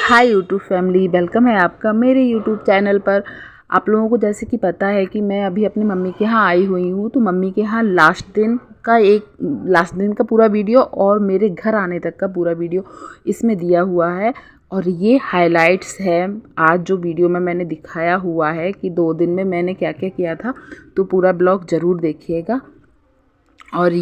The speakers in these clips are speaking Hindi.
हाय यूट्यूब फैमिली, वेलकम है आपका मेरे यूट्यूब चैनल पर। आप लोगों को जैसे कि पता है कि मैं अभी अपनी मम्मी के यहाँ आई हुई हूँ, तो मम्मी के यहाँ लास्ट दिन का पूरा वीडियो और मेरे घर आने तक का पूरा वीडियो इसमें दिया हुआ है। और ये हाइलाइट्स है आज जो वीडियो में मैंने दिखाया हुआ है कि 2 दिन में मैंने क्या क्या किया था, तो पूरा ब्लॉग ज़रूर देखिएगा। और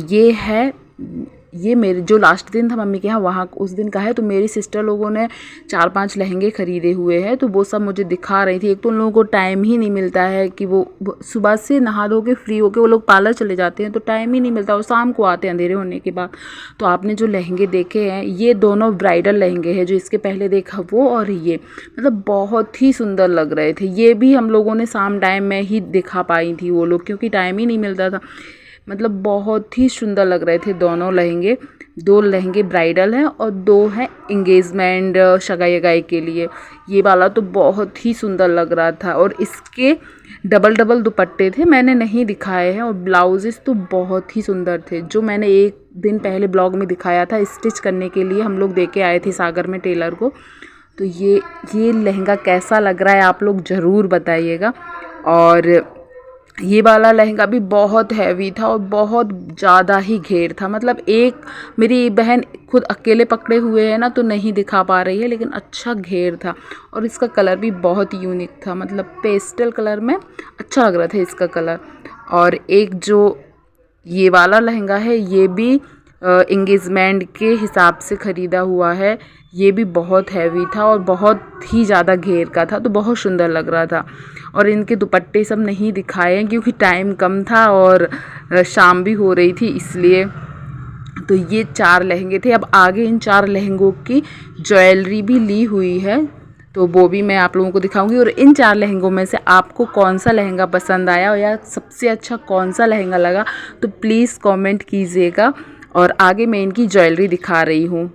ये मेरे जो लास्ट दिन था मम्मी के यहाँ वहाँ उस दिन का है। तो मेरी सिस्टर लोगों ने 4-5 लहंगे ख़रीदे हुए हैं, तो वो सब मुझे दिखा रही थी। एक तो उन लोगों को टाइम ही नहीं मिलता है कि वो सुबह से नहा धो के फ्री होके वो लोग पार्लर चले जाते हैं, तो टाइम ही नहीं मिलता, और शाम को आते हैं अंधेरे होने के बाद। तो आपने जो लहंगे देखे हैं ये दोनों ब्राइडल लहंगे हैं, जो इसके पहले देखा वो और ये, मतलब बहुत ही सुंदर लग रहे थे। ये भी हम लोगों ने शाम टाइम में ही दिखा पाई थी वो लोग, क्योंकि टाइम ही नहीं मिलता था। मतलब बहुत ही सुंदर लग रहे थे दोनों लहंगे। 2 लहंगे ब्राइडल हैं और 2 हैं इंगेजमेंट शगाई वगाई के लिए। ये वाला तो बहुत ही सुंदर लग रहा था, और इसके डबल दुपट्टे थे, मैंने नहीं दिखाए हैं। और ब्लाउजेस तो बहुत ही सुंदर थे, जो मैंने एक दिन पहले ब्लॉग में दिखाया था स्टिच करने के लिए हम लोग दे के आए थे सागर में टेलर को। तो ये लहंगा कैसा लग रहा है आप लोग ज़रूर बताइएगा। और ये वाला लहंगा भी बहुत हैवी था और बहुत ज़्यादा ही घेर था। मतलब एक मेरी बहन खुद अकेले पकड़े हुए है ना, तो नहीं दिखा पा रही है, लेकिन अच्छा घेर था। और इसका कलर भी बहुत यूनिक था, मतलब पेस्टल कलर में अच्छा लग रहा था इसका कलर। और एक जो ये वाला लहंगा है ये भी इंगेजमेंट के हिसाब से ख़रीदा हुआ है। ये भी बहुत हैवी था और बहुत ही ज़्यादा घेर का था, तो बहुत सुंदर लग रहा था। और इनके दुपट्टे सब नहीं दिखाए हैं क्योंकि टाइम कम था और शाम भी हो रही थी, इसलिए। तो ये 4 लहंगे थे। अब आगे इन 4 लहंगों की ज्वेलरी भी ली हुई है, तो वो भी मैं आप लोगों को दिखाऊंगी। और इन 4 लहंगों में से आपको कौन सा लहंगा पसंद आया या सबसे अच्छा कौन सा लहंगा लगा, तो प्लीज़ कमेंट कीजिएगा। और आगे मैं इनकी ज्वेलरी दिखा रही हूँ।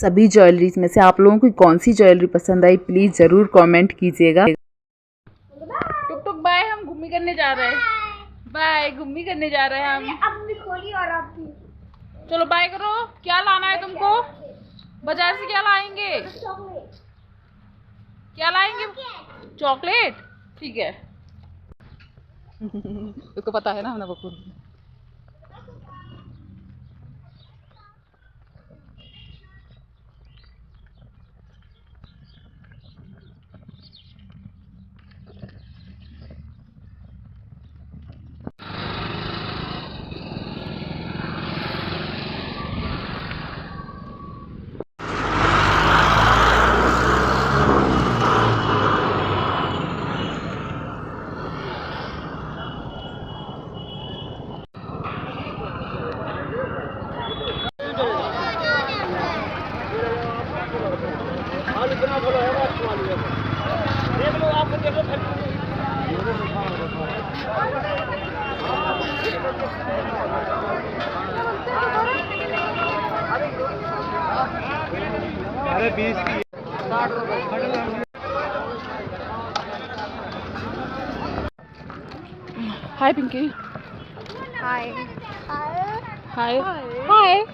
सभी ज्वेलरीज में से आप लोगों को कौन सी ज्वेलरी पसंद आई प्लीज़ ज़रूर कमेंट कीजिएगा। टुक टुक बाय, हम घूमी करने जा रहे हैं। बाय, घूमी करने जा रहे हैं हम। अब भी खोली और अब भी। चलो बाय करो। क्या लाना है तुमको? बाजार से क्या लाएंगे? क्या लाएंगे? चॉकलेट। ठीक है। उसको पता है ना हमने बकूर। अरे 20 की 60 रुपए। हाय पिंकी। हाय हाय हाय।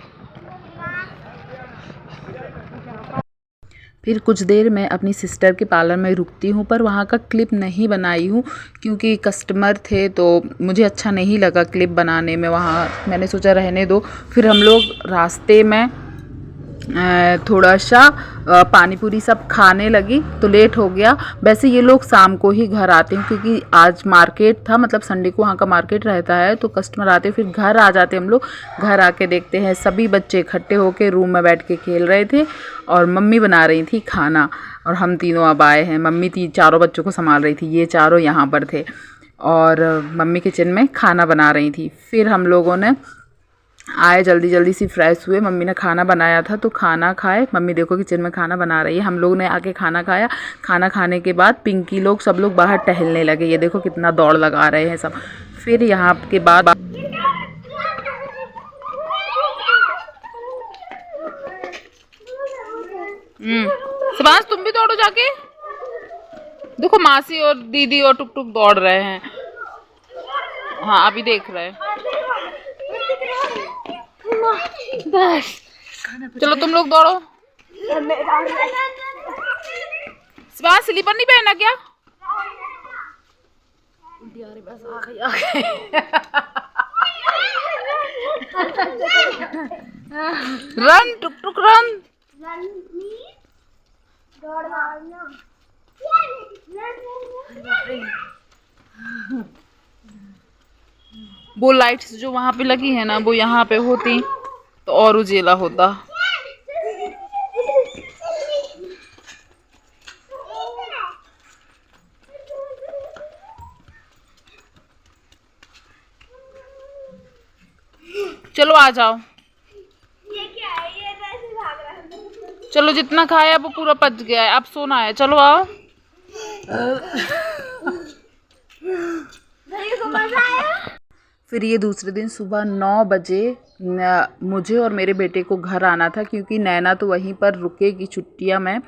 फिर कुछ देर मैं अपनी सिस्टर के पार्लर में रुकती हूँ, पर वहाँ का क्लिप नहीं बनाई हूँ क्योंकि कस्टमर थे तो मुझे अच्छा नहीं लगा क्लिप बनाने में। वहाँ मैंने सोचा रहने दो। फिर हम लोग रास्ते में थोड़ा सा पानी पूरी सब खाने लगी तो लेट हो गया। वैसे ये लोग शाम को ही घर आते हैं क्योंकि आज मार्केट था, मतलब संडे को वहाँ का मार्केट रहता है तो कस्टमर आते फिर घर आ जाते। हम लोग घर आके देखते हैं सभी बच्चे इकट्ठे होके रूम में बैठ के खेल रहे थे और मम्मी बना रही थी खाना और हम तीनों अब आए हैं। मम्मी चारों बच्चों को संभाल रही थी, ये चारों यहाँ पर थे और मम्मी किचन में खाना बना रही थी। फिर हम लोगों ने आए, जल्दी जल्दी सी फ्रेश हुए। मम्मी ने खाना बनाया था तो खाना खाए। मम्मी देखो किचन में खाना बना रही है। हम लोग ने आके खाना खाया। खाना खाने के बाद पिंकी लोग सब लोग बाहर टहलने लगे। ये देखो कितना दौड़ लगा रहे हैं सब। फिर यहाँ के बाद सुभाष तुम भी दौड़ो जाके। देखो मासी और दीदी और टुक टुक दौड़ रहे हैं। हाँ अभी देख रहे हैं। बस चलो तुम लोग दौड़ो। सुभाष स्लीपर नहीं पहना क्या? रन टुक टुक रन। वो लाइट्स जो वहाँ पे लगी है ना वो यहाँ पे होती तो और उजेला होता। चलो आ जाओ। ये क्या है? ये ऐसे भाग रहा है। चलो जितना खाया वो पूरा पच गया है, अब सोना है। चलो आओ। फिर ये दूसरे दिन सुबह 9 बजे मुझे और मेरे बेटे को घर आना था क्योंकि नैना तो वहीं पर रुकेगी छुट्टियां में।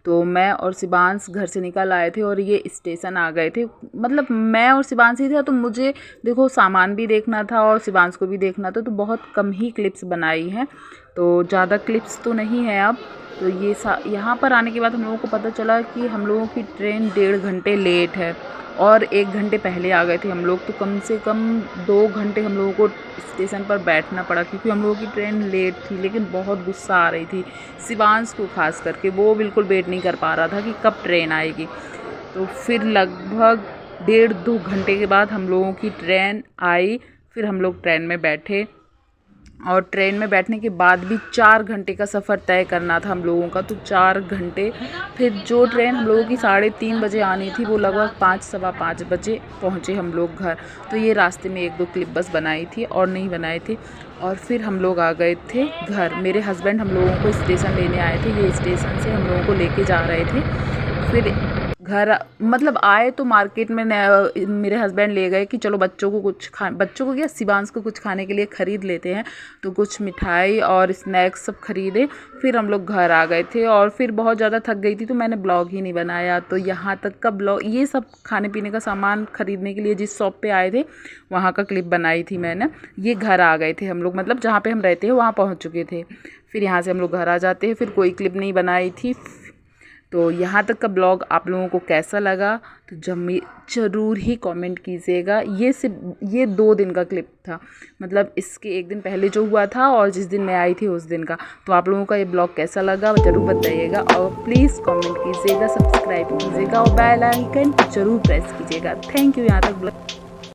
तो मैं और शिवांश घर से निकल आए थे और ये स्टेशन आ गए थे। मतलब मैं और शिवांश ही था तो मुझे देखो सामान भी देखना था और शिवांश को भी देखना था, तो बहुत कम ही क्लिप्स बनाई हैं, तो ज़्यादा क्लिप्स तो नहीं है अब। तो ये यहाँ पर आने के बाद हम लोगों को पता चला कि हम लोगों की ट्रेन 1.5 घंटे लेट है और 1 घंटे पहले आ गए थे हम लोग। तो कम से कम 2 घंटे हम लोगों को स्टेशन पर बैठना पड़ा क्योंकि हम लोगों की ट्रेन लेट थी। लेकिन बहुत गुस्सा आ रही थी शिवांश को खास करके, वो बिल्कुल वेट नहीं कर पा रहा था कि कब ट्रेन आएगी। तो फिर लगभग 1.5-2 घंटे के बाद हम लोगों की ट्रेन आई। फिर हम लोग ट्रेन में बैठे और ट्रेन में बैठने के बाद भी 4 घंटे का सफ़र तय करना था हम लोगों का। तो 4 घंटे, फिर जो ट्रेन हम लोगों की 3:30 बजे आनी थी वो लगभग 5-5:15 बजे पहुँचे हम लोग घर। तो ये रास्ते में 1-2 क्लिप बस बनाई थी और नहीं बनाए थे। और फिर हम लोग आ गए थे घर। मेरे हस्बैंड हम लोगों को स्टेशन लेने आए थे, ये स्टेशन से हम लोगों को लेके जा रहे थे। फिर घर मतलब आए तो मार्केट में मेरे हस्बैंड ले गए कि चलो बच्चों को क्या शिवांश को कुछ खाने के लिए ख़रीद लेते हैं, तो कुछ मिठाई और स्नैक्स सब खरीदे। फिर हम लोग घर आ गए थे और फिर बहुत ज़्यादा थक गई थी तो मैंने ब्लॉग ही नहीं बनाया। तो यहाँ तक का ब्लॉग, ये सब खाने पीने का सामान ख़रीदने के लिए जिस शॉप पे आए थे वहाँ का क्लिप बनाई थी मैंने। ये घर आ गए थे हम लोग, मतलब जहाँ पे हम रहते हैं वहाँ पहुँच चुके थे। फिर यहाँ से हम लोग घर आ जाते हैं, फिर कोई क्लिप नहीं बनाई थी। तो यहाँ तक का ब्लॉग आप लोगों को कैसा लगा तो ज़रूर ही कमेंट कीजिएगा। ये 2 दिन का क्लिप था, मतलब इसके 1 दिन पहले जो हुआ था और जिस दिन मैं आई थी उस दिन का। तो आप लोगों का ये ब्लॉग कैसा लगा ज़रूर बताइएगा और प्लीज़ कमेंट कीजिएगा, सब्सक्राइब कीजिएगा और बेल आइकन ज़रूर प्रेस कीजिएगा। थैंक यू यहाँ तक ब्लॉग